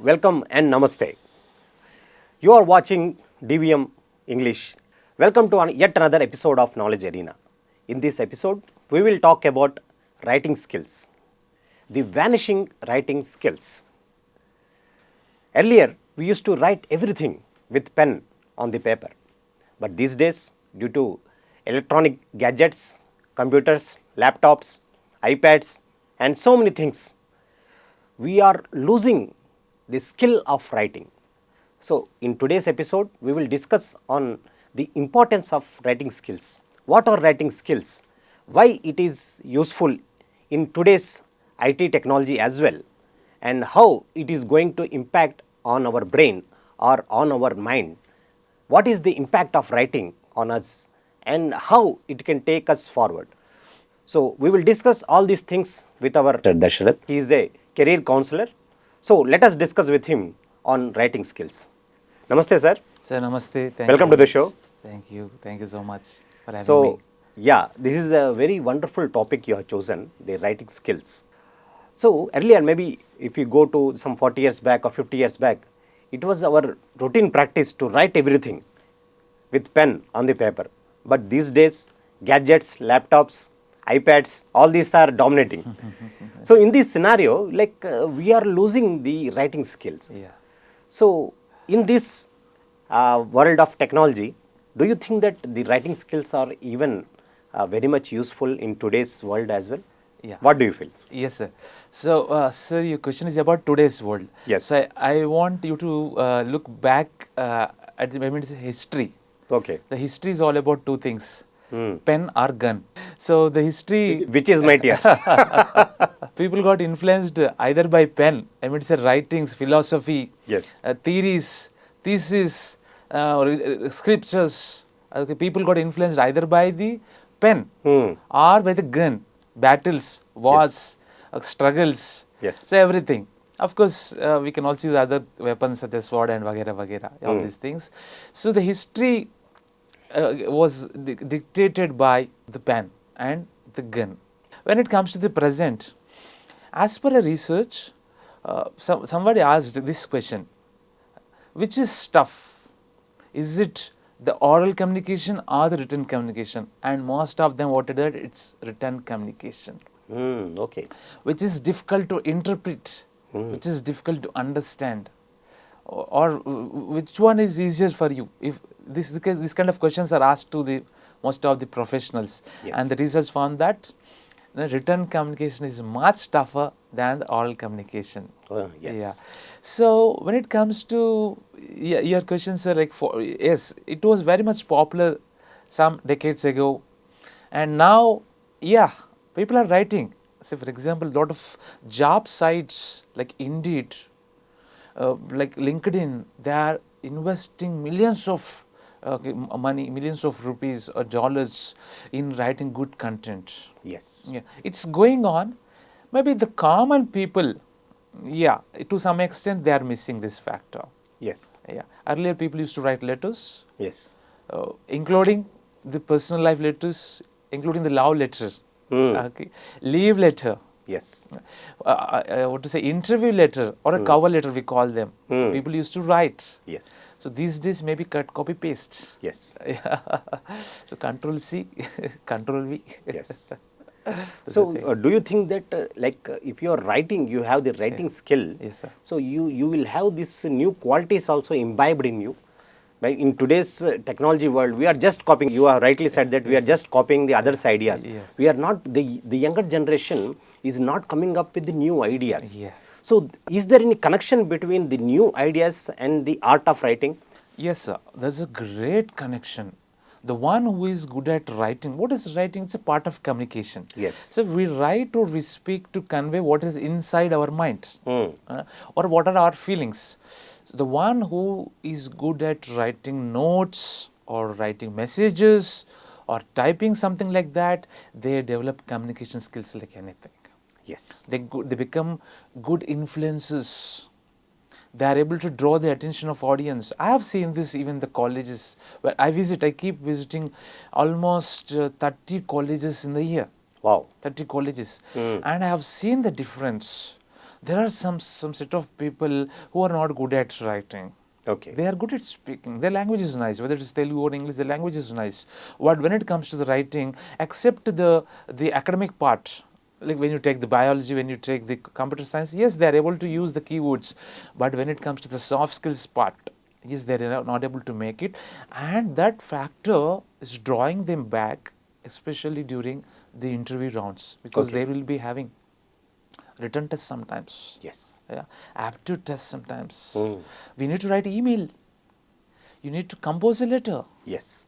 welcome and namaste. You are watching DVM English. Welcome to yet another episode of Knowledge Arena. In this episode, we will talk about writing skills, the vanishing writing skills. Earlier, we used to write everything with pen on the paper, but these days, due to electronic gadgets, computers, laptops, iPads, and so many things, we are losing the skill of writing. So, in today's episode, we will discuss on the importance of writing skills. What are writing skills? Why it is useful in today's IT technology as well, and how it is going to impact on our brain or on our mind. What is the impact of writing on us and how it can take us forward. So, we will discuss all these things with our Dasarath. He is a career counselor. So, let us discuss with him on writing skills. Namaste, sir. Sir, namaste. Welcome to the show. Thank you. Thank you so much for having So, me. yeah, this is a very wonderful topic you have chosen, the writing skills. So, earlier maybe if you go to some 40 years back or 50 years back, it was our routine practice to write everything with pen on the paper. But these days, gadgets, laptops, iPads, all these are dominating. So, in this scenario, we are losing the writing skills. Yeah. So, in this world of technology, do you think that the writing skills are even very much useful in today's world as well? Yeah. What do you feel? Yes, sir. So, sir, your question is about today's world. Yes. So, I want you to look back at the moment's history. Okay. The history is all about two things, pen or gun. So, the history, Which is mightier? people got influenced either by pen, writings, philosophy, Yes. Theories, thesis, scriptures. People got influenced either by the pen or by the gun, battles, wars, struggles, Yes. so everything. Of course, we can also use other weapons such as sword and vagera, all these things. So the history was dictated by the pen and the gun. When it comes to the present, as per a research, somebody asked this question: which is tough? Is it the oral communication or the written communication? And most of them voted that it's written communication, Okay. which is difficult to interpret, which is difficult to understand, or which one is easier for you? If this kind of questions are asked to the most of the professionals, Yes. and the research found that written communication is much tougher than the oral communication. Yes. Yeah. So when it comes to your questions, sir, yes, it was very much popular some decades ago, and now, yeah, people are writing. Say, for example, a lot of job sites like Indeed, like LinkedIn, they are investing millions of money, millions of rupees or dollars in writing good content. Yes. Yeah, it's going on. Maybe the common people, yeah, to some extent they are missing this factor. Yes. Yeah, earlier people used to write letters, Yes. including the personal life letters, including the love letter, okay, leave letter, Yes. what to say, interview letter or a cover letter, we call them. So people used to write. Yes. So these days maybe cut, copy, paste. Yes. Yeah. So Control C, Control V. Yes. So, do you think that if you are writing, you have the writing skill, Yes, sir. so you will have this new qualities also imbibed in you. Right? In today's technology world, we are just copying. You have rightly said that we are just copying the others' ideas. Yes. We are not, the younger generation is not coming up with the new ideas. Yes. So, is there any connection between the new ideas and the art of writing? Yes, sir. There's a great connection. The one who is good at writing, what is writing? It's a part of communication. Yes. So we write or we speak to convey what is inside our mind, or what are our feelings. So the one who is good at writing notes or writing messages or typing something like that, they develop communication skills like anything. Yes. They become good influences. They are able to draw the attention of audience. I have seen this even the colleges where I keep visiting almost 30 colleges in the year. Wow. 30 colleges. And I have seen the difference. There are some set of people who are not good at writing. Okay. They are good at speaking. Their language is nice. Whether it is Telugu or English, their language is nice. But when it comes to the writing, except the academic part, like when you take the biology, when you take the computer science, yes, they are able to use the keywords. But when it comes to the soft skills part, yes, they are not able to make it. And that factor is drawing them back, especially during the interview rounds, because Okay. they will be having written tests sometimes. Yes. Yeah, aptitude tests sometimes. Mm. We need to write email. You need to compose a letter. Yes.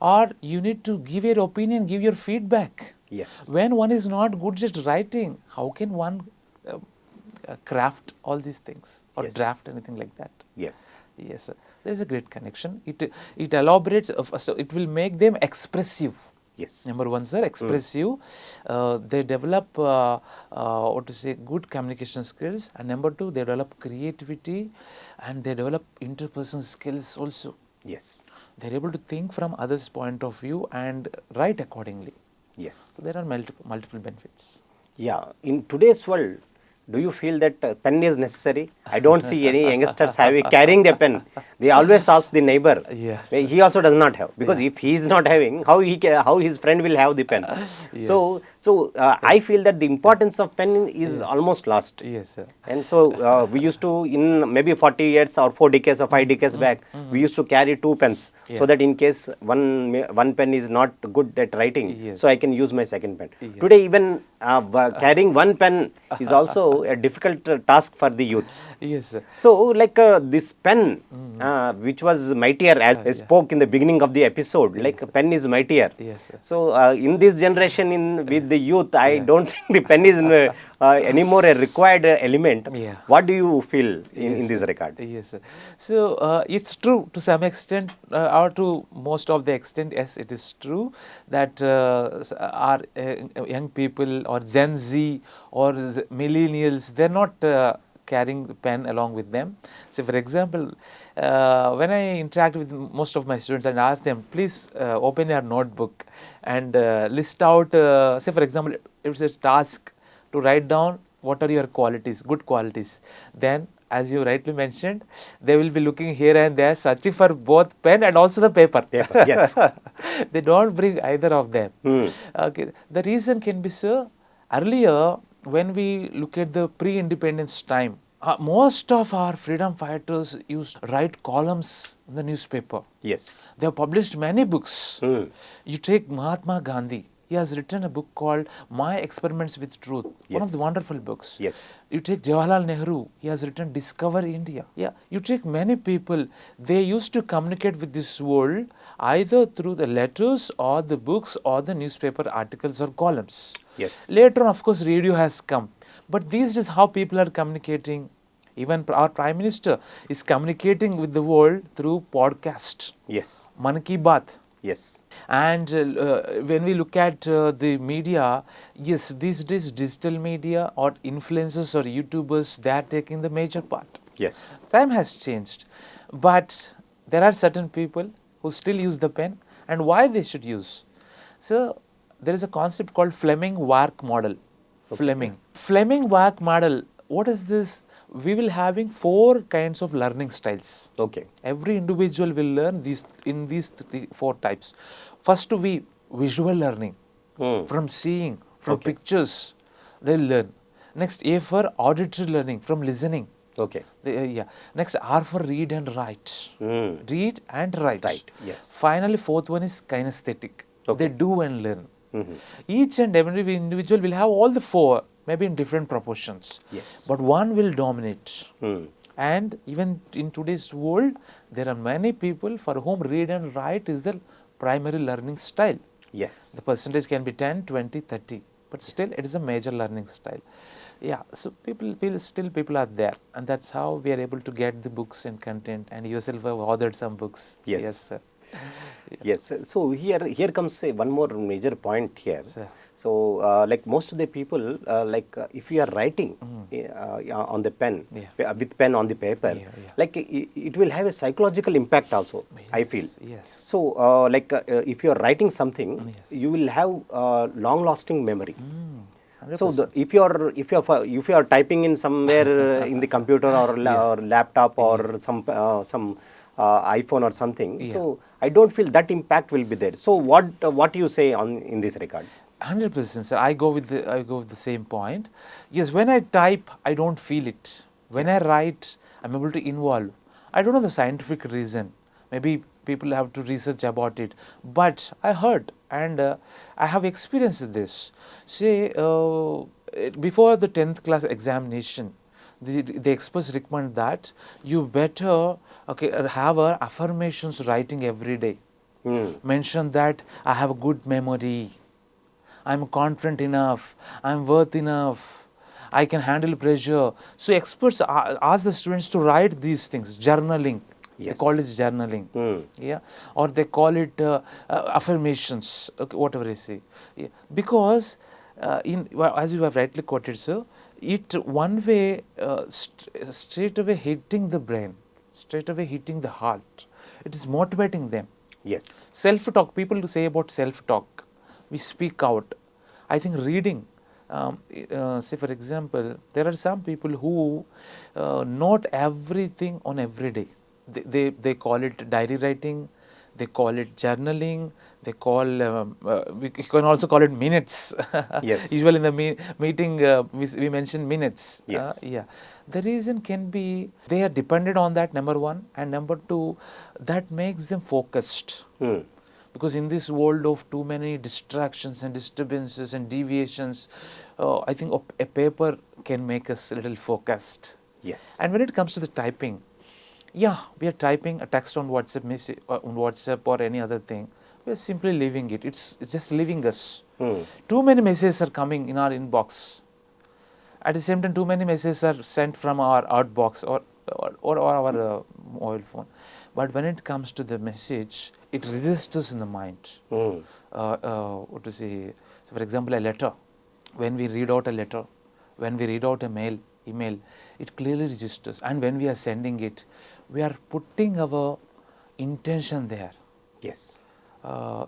Or you need to give your opinion, give your feedback. Yes. When one is not good at writing, how can one craft all these things or Yes. draft anything like that? Yes. Yes, sir. There is a great connection. It elaborates, so it will make them expressive. Yes. Number one, sir, expressive. They develop what to say, good communication skills, and number two, they develop creativity, and they develop interpersonal skills also. Yes. They're able to think from others' point of view and write accordingly. Yes. So there are multiple benefits. Yeah. In today's world, do you feel that pen is necessary? I don't see any youngsters carrying the pen. They always ask the neighbor. Yes. He also does not have, because Yeah. if he is not having, how his friend will have the pen? Yes. So I feel that the importance of pen is almost lost. Yes, sir. And so we used to, in maybe 40 years or 4 decades or 5 decades back, we used to carry 2 pens, Yeah. so that in case one pen is not good at writing, Yes. so I can use my second pen. Yes. Today, even carrying one pen is also a difficult task for the youth. Yes, sir. So, like this pen, which was mightier, as I spoke in the beginning of the episode, like a pen is mightier. Yes, sir. So, in this generation, with the youth, I don't think the pen is anymore a required element. Yeah. What do you feel in Yes, this sir. regard? Yes, sir. So it's true to some extent, or to most of the extent. Yes, it is true that our young people or Gen Z or millennials, they're not carrying the pen along with them. So, for example, when I interact with most of my students and ask them, please open your notebook and list out, say for example, it's a task to write down what are your qualities, good qualities. Then, as you rightly mentioned, they will be looking here and there, searching for both pen and also the paper. Paper, yes. They don't bring either of them. Okay. The reason can be, sir, earlier when we look at the pre-independence time, most of our freedom fighters used to write columns in the newspaper. Yes. They have published many books. You take Mahatma Gandhi. He has written a book called My Experiments with Truth, one of Yes. the wonderful books. Yes. You take Jawaharlal Nehru, he has written Discover India. Yeah, you take many people, they used to communicate with this world either through the letters or the books or the newspaper articles or columns. Yes. Later on, of course, radio has come. But these days, how people are communicating, even our Prime Minister is communicating with the world through podcast, Yes. Man Ki Baat. Yes. And when we look at the media, yes, these days digital media or influencers or YouTubers, they are taking the major part. Yes. Time has changed, but there are certain people who still use the pen, and why they should use. So there is a concept called Fleming-Wark model. Fleming-Wark model, what is this? We will having 4 kinds of learning styles. Okay. Every individual will learn these 4 types. First, visual learning, from seeing, from Okay. pictures, they will learn. Next, A for auditory learning, from listening. Okay. Yeah. Next, R for read and write. Read and write. Right. Yes. Finally, 4th one is kinesthetic. Okay. They do and learn. Each and every individual will have all the 4, maybe in different proportions. Yes. But one will dominate. And even in today's world, there are many people for whom read and write is the primary learning style. Yes. The percentage can be 10, 20, 30, but still it is a major learning style. Yeah, so people are there, and that's how we are able to get the books and content, and yourself have authored some books. Yes. Yes, sir. Yes. So here comes one more major point here. Sir. So like most of the people, if you are writing on the pen, Yeah. with pen on the paper, Yeah, yeah. like it will have a psychological impact also, I feel. Yes. So if you are writing something, Yes. you will have long-lasting memory. So if you are typing in somewhere in the computer or laptop or some iPhone or something, Yeah. so I don't feel that impact will be there. So what you say on in this regard? 100%, sir. I go with the same point. Yes, when I type, I don't feel it. When I Yes. write, I'm able to involve. I don't know the scientific reason. Maybe people have to research about it. But I heard and I have experienced this. Say, before the 10th class examination, the experts recommend that you better have a affirmations writing every day. Hmm. Mention that I have a good memory, I'm confident enough, I'm worth enough, I can handle pressure. So experts ask the students to write these things, journaling. They call Yes. it journaling, Hmm. yeah, or they call it affirmations, okay, whatever you say, yeah. Because as you have rightly quoted, sir, it one way straight away hitting the brain, straight away hitting the heart. It is motivating them. Yes. Self-talk, people say about self-talk, we speak out. I think reading, say for example, there are some people who note everything on every day. They call it diary writing, they call it journaling, they call, we can also call it minutes. Yes. Usually in the meeting, we mention minutes. Yes. Yeah. The reason can be they are dependent on that, number one, and number two, that makes them focused. Hmm. Because in this world of too many distractions and disturbances and deviations, I think a paper can make us a little focused. Yes. And when it comes to the typing, yeah, we are typing a text on WhatsApp or any other thing. We are simply leaving it. It's just leaving us. Hmm. Too many messages are coming in our inbox. At the same time, too many messages are sent from our outbox or our mobile phone. But when it comes to the message, it registers in the mind. Hmm. What to say? So for example, a letter. When we read out a letter, when we read out a email, it clearly registers. And when we are sending it, we are putting our intention there. Yes.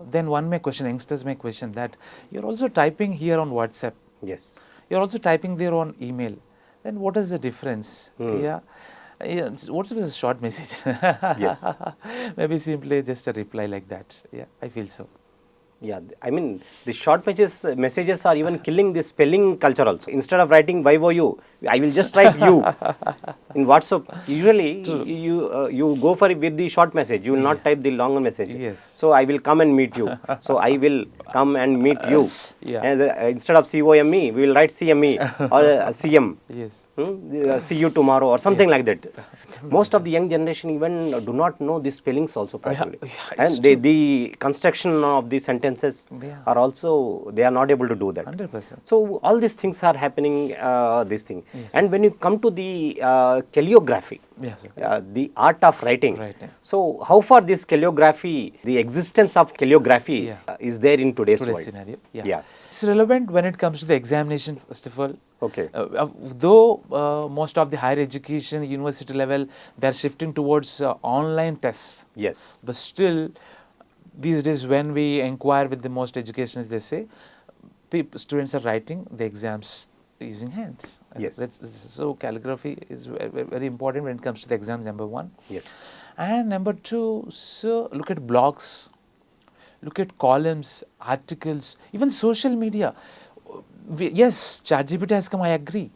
Then one may question, youngsters may question that you're also typing here on WhatsApp. Yes. You're also typing there on email. Then what is the difference? Hmm. Yeah. Yeah, what's a short message? Yes. Maybe simply just a reply like that. Yeah, I feel so. Yeah, I mean, the short messages are even killing the spelling culture also. Instead of writing YOU, I will just write you in WhatsApp. Usually, True. you go for it with the short message. You will Yeah. not type the longer message. Yes. So I will come and meet you. So I will come and meet you. Yeah. And instead of COME, we will write CME or CM. Yes. See you tomorrow or something like that. Most of the young generation even do not know the spellings also properly, Yeah, it's and true. the construction of the sentences Yeah. are also, they are not able to do that. 100%. So all these things are happening, this thing. Yes, And when you come to the calligraphy, Yes, sir. the art of writing, Writing. so how far this calligraphy, the existence of calligraphy Yeah. is there in today's Today's world? scenario. Yeah. Yeah. It's relevant when it comes to the examination, first of all. Okay. Though most of the higher education, university level, they are shifting towards online tests. Yes. But still, these days when we inquire with the most educations, they say students are writing the exams using hands. Yes. So calligraphy is very important when it comes to the exam, number one. Yes. And number two, so look at blogs, look at columns, articles, even social media. Yes, ChatGPT has come, I agree.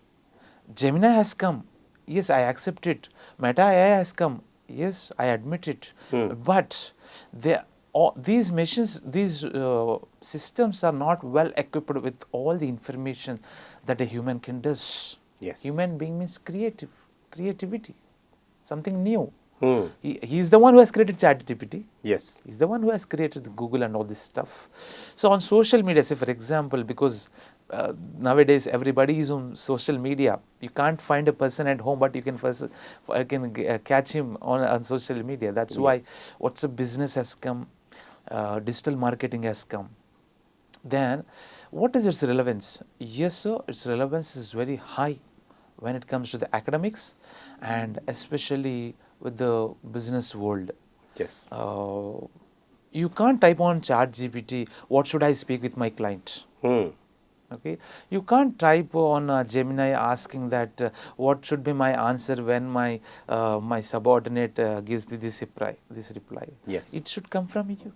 Gemini has come, yes, I accept it. Meta AI has come, yes, I admit it. But these machines, these systems are not well equipped with all the information that a human can does. Yes. Human being means creativity, something new. Hmm. He is the one who has created ChatGPT. Yes. He's the one who has created the Google and all this stuff. So on social media, say for example, because nowadays everybody is on social media. You can't find a person at home, but you can catch him on social media. That's why Yes. WhatsApp business has come, digital marketing has come. Then, what is its relevance? Yes, sir, its relevance is very high when it comes to the academics and especially with the business world. Yes. You can't type on ChatGPT, what should I speak with my client? Hmm. Okay, you can't type on Gemini asking that what should be my answer when my subordinate gives this reply. Yes. It should come from you.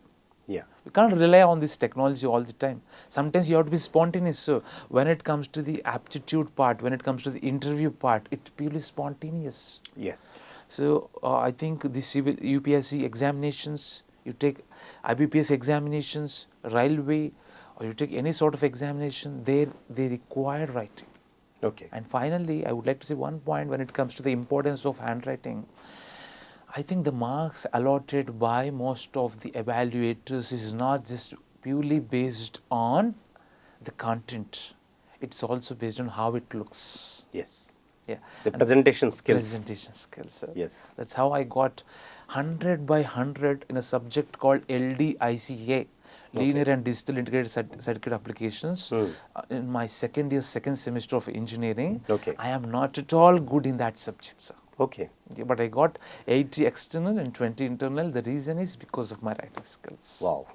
Yeah. You can't rely on this technology all the time. Sometimes you have to be spontaneous. So when it comes to the aptitude part, when it comes to the interview part, it's purely spontaneous. Yes. So I think the civil UPSC examinations, you take IBPS examinations, railway, or you take any sort of examination, they require writing. Okay. And finally, I would like to say one point when it comes to the importance of handwriting. I think the marks allotted by most of the evaluators is not just purely based on the content. It's also based on how it looks. Yes. Yeah. The And presentation skills. presentation skills. Yes. That's how I got 100 by 100 in a subject called LDICA, Linear and Digital Integrated Circuit Applications. In my second year, second semester of engineering, Okay. I am not at all good in that subject, sir. Okay. Yeah, but I got 80 external and 20 internal. The reason is because of my writing skills. Wow.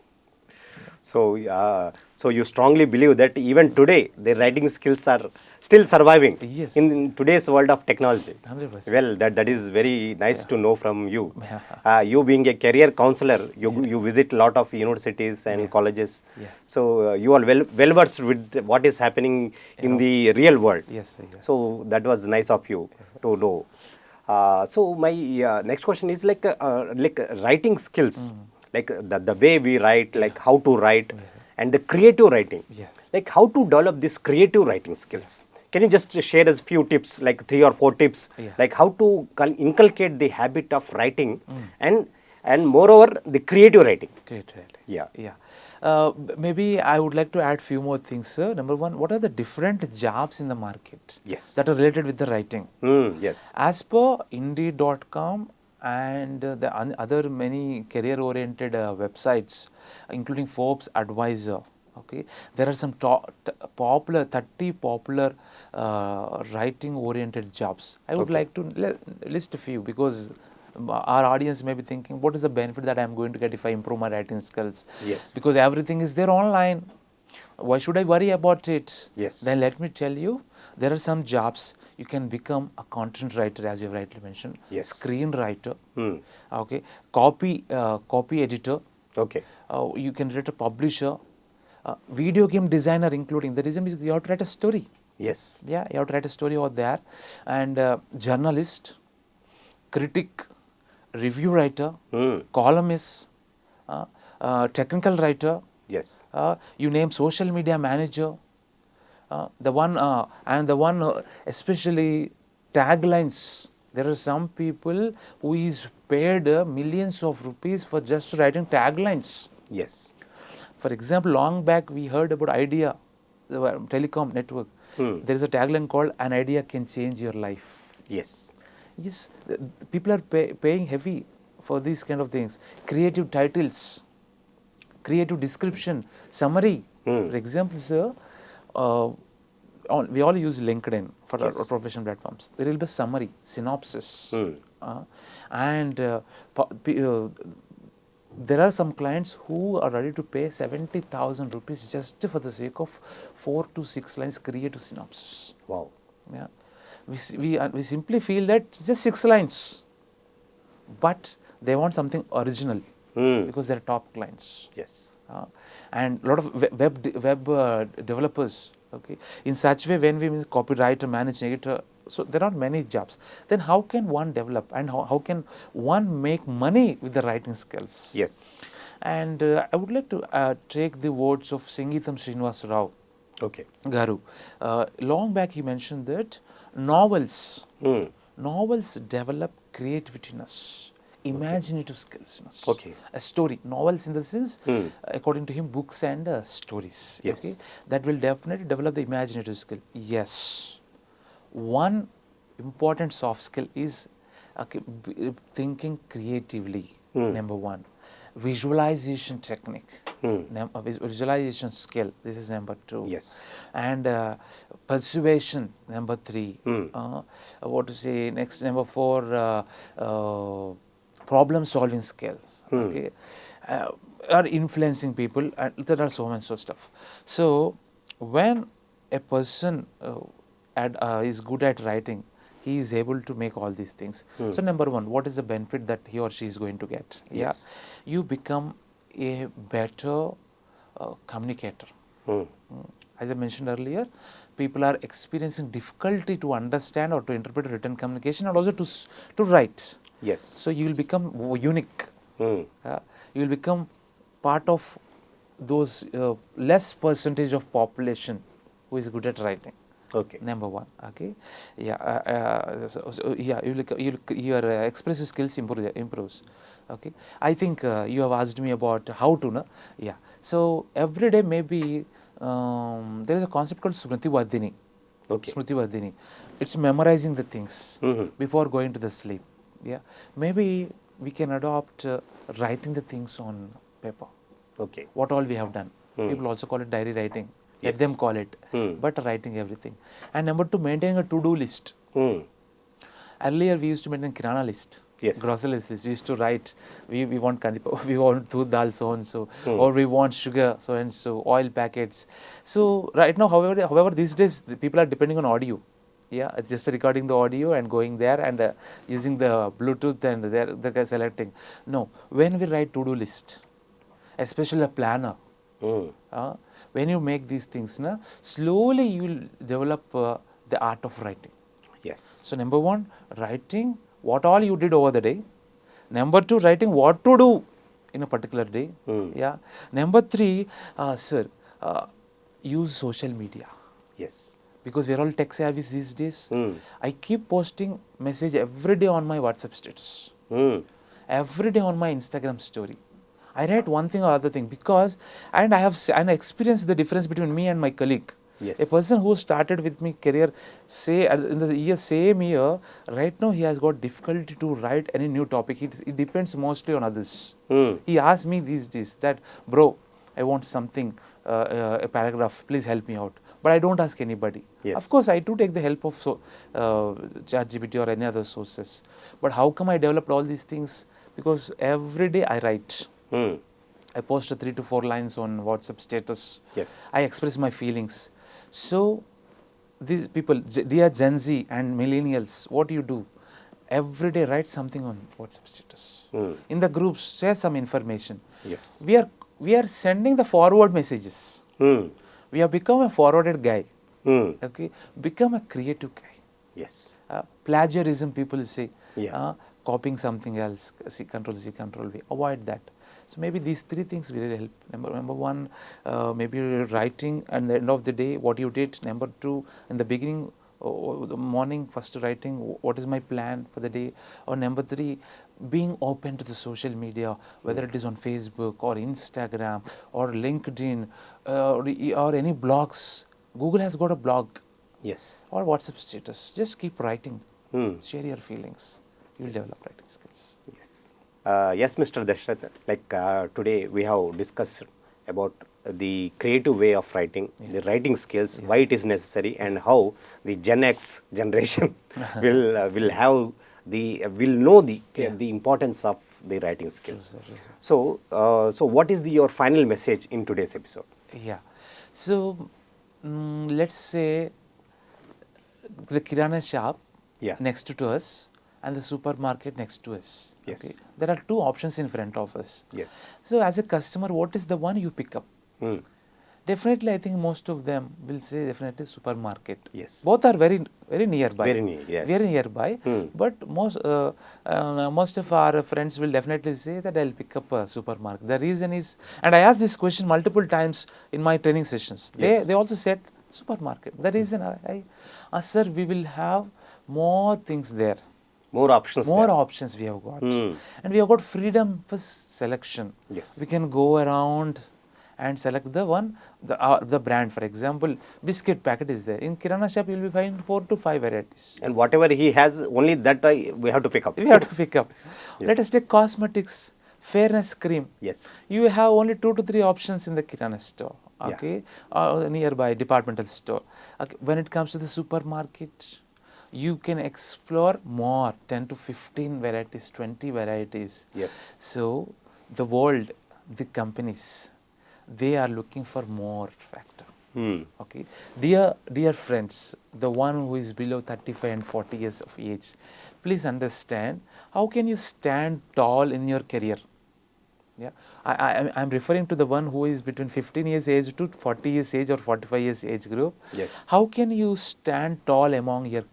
So you strongly believe that even today the writing skills are still surviving Yes. in today's world of technology. 100%. Well, that is very nice to know from you. Yeah. You being a career counselor, you visit a lot of universities and colleges. Yeah. So you are well versed with what is happening in the real world. Yes, sir, yes. So that was nice of you to know. So my next question is like writing skills, like the way we write, like how to write, and the creative writing. Yes. Like how to develop this creative writing skills. Can you just share us few tips, like 3 or 4 tips, Yeah. like how to inculcate the habit of writing and moreover the creative writing. Great, right. Yeah. Yeah. Maybe I would like to add few more things, sir. Number one, what are the different jobs in the market Yes. that are related with the writing? Yes. As per Indeed.com and the other many career-oriented websites, including Forbes Advisor, okay, there are some popular 30 popular writing-oriented jobs. I would Okay. like to list a few because our audience may be thinking, what is the benefit that I am going to get if I improve my writing skills? Yes. Because everything is there online. Why should I worry about it? Yes. Then let me tell you, there are some jobs you can become a content writer, as you rightly mentioned. Yes. Screenwriter. Okay. Copy editor. Okay. You can write a publisher. Video game designer, including. The reason is you have to write a story. Yes. Yeah, you have to write a story over there. And journalist, critic, review writer, columnist, technical writer. Yes. You name social media manager, especially taglines. There are some people who is paid millions of rupees for just writing taglines. Yes. For example, long back we heard about Idea, the telecom network. There is a tagline called "An idea can change your life." Yes. Yes, people are paying heavy for these kind of things. Creative titles, creative description, summary. For example, sir, we all use LinkedIn for our professional platforms. There will be summary, synopsis, and there are some clients who are ready to pay 70,000 rupees just for the sake of 4 to 6 lines creative synopsis. Wow. Yeah. We simply feel that it's just 6 lines, but they want something original because they're top clients. Yes. And a lot of web developers. Okay, in such way, when we mean copywriter, manager, so there are many jobs. Then how can one develop and how can one make money with the writing skills? Yes. And I would like to take the words of Sangeetam Srinivasa Rao Okay. Garu. Long back he mentioned that novels develop creativity in us, imaginative skills in us. Okay. A story, novels in the sense, according to him, books and stories. Yes. Okay, that will definitely develop the imaginative skill. Yes, one important soft skill is thinking creatively. Number one, visualization technique. Visualization skill. This is number 2. Yes. And persuasion, number 3. What to say next? Number 4. Problem solving skills. Okay, are influencing people. And there are so much stuff. So when a person is good at writing, he is able to make all these things. So number one, what is the benefit that he or she is going to get? Yeah, Yes. you become a better communicator. Mm. As I mentioned earlier, people are experiencing difficulty to understand or to interpret written communication and also to write. Yes. So you will become unique. Mm. You will become part of those less percentage of population who is good at writing. Okay. Number one, okay, yeah, yeah, your expressive skills improves. Okay, I think you have asked me about how to, no? Yeah. So every day maybe there is a concept called Smriti Vardhini. Okay. Smriti Vardhini. It's memorizing the things before going to the sleep. Yeah, maybe we can adopt writing the things on paper. Okay. What all we have done. People also call it diary writing. Let Yes. them call it, but writing everything. And number two, maintaining a to-do list. Mm. Earlier we used to maintain kirana list, Yes. grocery list. We used to write, we want kandipa, we want doodh dal so and so, or we want sugar so and so, oil packets. So right now, however these days the people are depending on audio. Yeah, it's just recording the audio and going there and using the Bluetooth and they're selecting. No, when we write to-do list, especially a planner, when you make these things, slowly you will develop the art of writing. Yes. So number one, writing what all you did over the day. Number two, writing what to do in a particular day. Yeah. Number three, sir, use social media. Yes. Because we are all tech savvy these days. I keep posting message every day on my WhatsApp status. Every day on my Instagram story. I write one thing or other thing because, and I have experienced the difference between me and my colleague. Yes. A person who started with me career, say in the same year, right now he has got difficulty to write any new topic. It depends mostly on others. He asked me these days that, bro, I want something, a paragraph, please help me out. But I don't ask anybody. Yes. Of course, I do take the help of ChatGPT or any other sources. But how come I developed all these things? Because every day I write. I post 3 to 4 lines on WhatsApp status. Yes. I express my feelings. So these people, dear Gen Z and millennials, what do you do? Every day write something on WhatsApp status. In the groups, share some information. Yes. We are sending the forward messages. We have become a forwarded guy. Okay, become a creative guy. Yes. Plagiarism, people say, Yeah. copying something else, C, Control V. Avoid that. So maybe these three things will really help. Number one, maybe writing at the end of the day what you did. Number two, in the beginning, the morning, first writing what is my plan for the day. Or number three, being open to the social media, whether it is on Facebook or Instagram or LinkedIn or any blogs. Google has got a blog. Yes. Or WhatsApp status. Just keep writing. Share your feelings. You will develop writing skills. Yes. Yes, Mr. Dasarath. Like today we have discussed about the creative way of writing, the writing skills, why it is necessary, and how the Gen X generation will have will know the importance of the writing skills. So, so what is your final message in today's episode? Yeah. So, let's say the kirana shop Yeah. next to us and the supermarket next to us. Yes. Okay. There are two options in front of us. Yes. So, as a customer, what is the one you pick up? Definitely, I think most of them will say definitely supermarket. Yes. Both are very nearby. Very near, yes. Very nearby. But most of our friends will definitely say that I'll pick up a supermarket. The reason is, and I asked this question multiple times in my training sessions. Yes. They also said supermarket. The reason sir, we will have more things there. More options. More there. options we have got. And we have got freedom for selection. Yes. We can go around and select the one, the brand. For example, biscuit packet is there. In kirana shop, you will find 4 to 5 varieties. And whatever he has, only that we have to pick up. We have to pick up. Yes. Let us take cosmetics, fairness cream. Yes. You have only 2 to 3 options in the kirana store. Yeah. Okay, or nearby departmental store. Okay. When it comes to the supermarket, you can explore more, 10 to 15 varieties, 20 varieties. Yes. So the world, the companies, they are looking for more factor. Okay, dear friends, the one who is below 35 and 40 years of age, please understand, how can you stand tall in your career? Yeah, I'm referring to the one who is between 15 years age to 40 years age or 45 years age group. Yes. How can you stand tall among your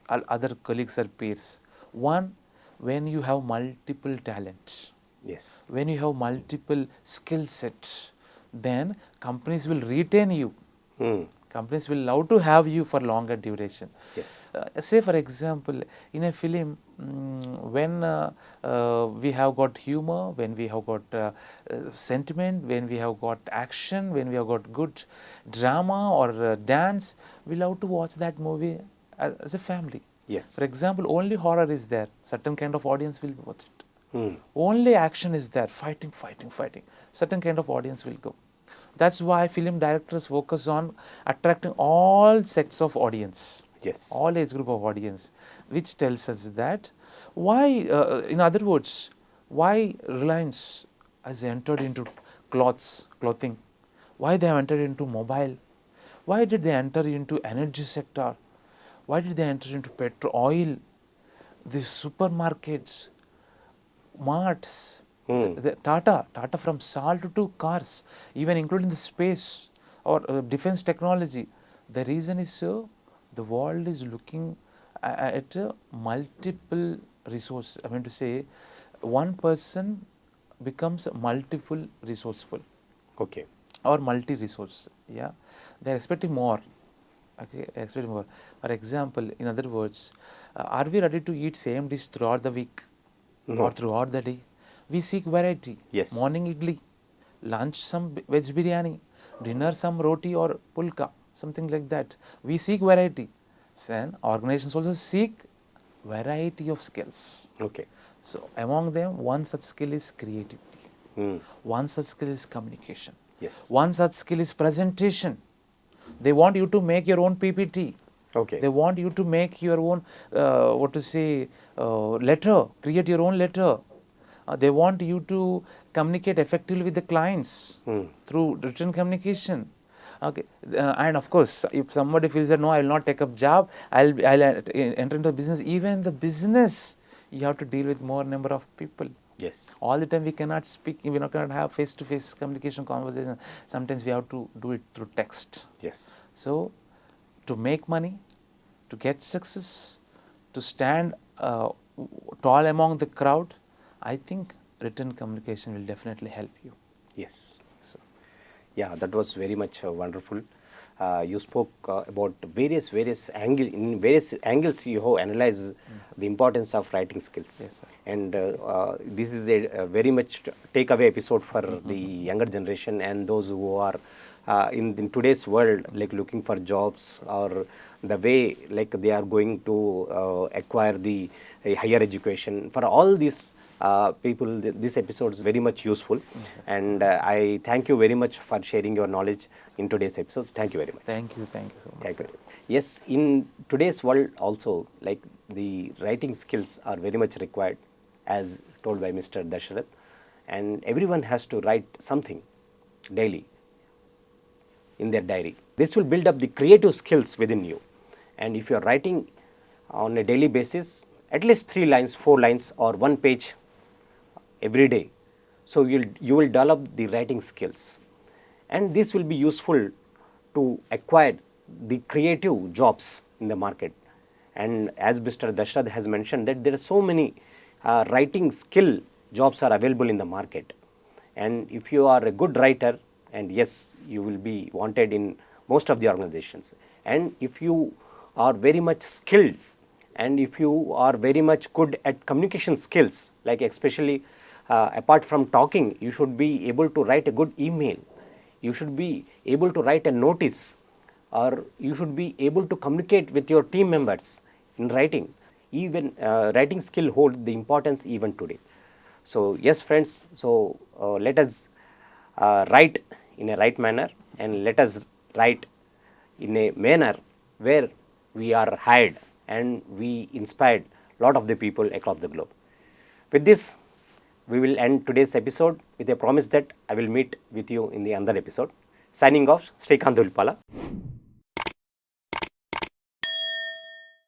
other colleagues or peers? One, when you have multiple talents, Yes. when you have multiple skill sets, then companies will retain you. Hmm. Companies will love to have you for longer duration. Yes. Say for example, in a film, when we have got humor, when we have got sentiment, when we have got action, when we have got good drama or dance, we love to watch that movie as a family. Yes. For example, only horror is there, certain kind of audience will watch it. Hmm. Only action is there, fighting, certain kind of audience will go. That's why film directors focus on attracting all sects of audience, Yes. all age group of audience, which tells us that why, in other words, why Reliance has entered into clothing, why they have entered into mobile, why did they enter into energy sector, why did they enter into petrol, oil, the supermarkets, marts, the Tata from salt to cars, even including the space or defense technology. The reason is so, the world is looking at multiple resource. I mean to say, one person becomes multiple resourceful Okay. or multi-resource. Yeah, they are expecting more. Okay, expecting more. For example, in other words, are we ready to eat same dish throughout the week? No. Or throughout the day? We seek variety. Yes. Morning idli, lunch some veg biryani, dinner some roti or pulka, something like that. We seek variety. Then organizations also seek variety of skills. Okay. So among them, one such skill is creativity. Hmm. One such skill is communication. Yes. One such skill is presentation. They want you to make your own PPT. Okay. They want you to make your own, letter, create your own letter. They want you to communicate effectively with the clients through written communication. Okay, and of course, if somebody feels that no, I will not take up job, I'll enter into business. Even in the business, you have to deal with more number of people. Yes. All the time we cannot speak, we cannot have face-to-face communication conversation. Sometimes we have to do it through text. Yes. So, to make money, to get success, to stand tall among the crowd, I think written communication will definitely help you. Yes. So, Yeah, that was very much wonderful. You spoke about various in various angles you have analyzed the importance of writing skills. Yes, sir. And this is a very much takeaway episode for the younger generation and those who are in today's world, like looking for jobs, or the way like they are going to acquire the higher education. For all these people, this episode is very much useful, and I thank you very much for sharing your knowledge in today's episode. Thank you very much. thank you so much. Thank you. Yes, in today's world also, like the writing skills are very much required, as told by Mr. Dasarath, and everyone has to write something daily in their diary. This will build up the creative skills within you. And if you are writing on a daily basis, at least 3 lines, 4 lines, or 1 page every day, so you will develop the writing skills, and this will be useful to acquire the creative jobs in the market. And as Mr. Dasarath has mentioned, that there are so many writing skill jobs are available in the market, and if you are a good writer, and yes, you will be wanted in most of the organizations. And if you are very much skilled, and if you are very much good at communication skills, like especially apart from talking, you should be able to write a good email, you should be able to write a notice, or you should be able to communicate with your team members in writing. Even writing skill holds the importance even today. So yes, friends, so let us write in a right manner, and let us write in a manner where we are hired and we inspired a lot of the people across the globe. With this, we will end today's episode with a promise that I will meet with you in the other episode. Signing off, Srikanth Ulpala.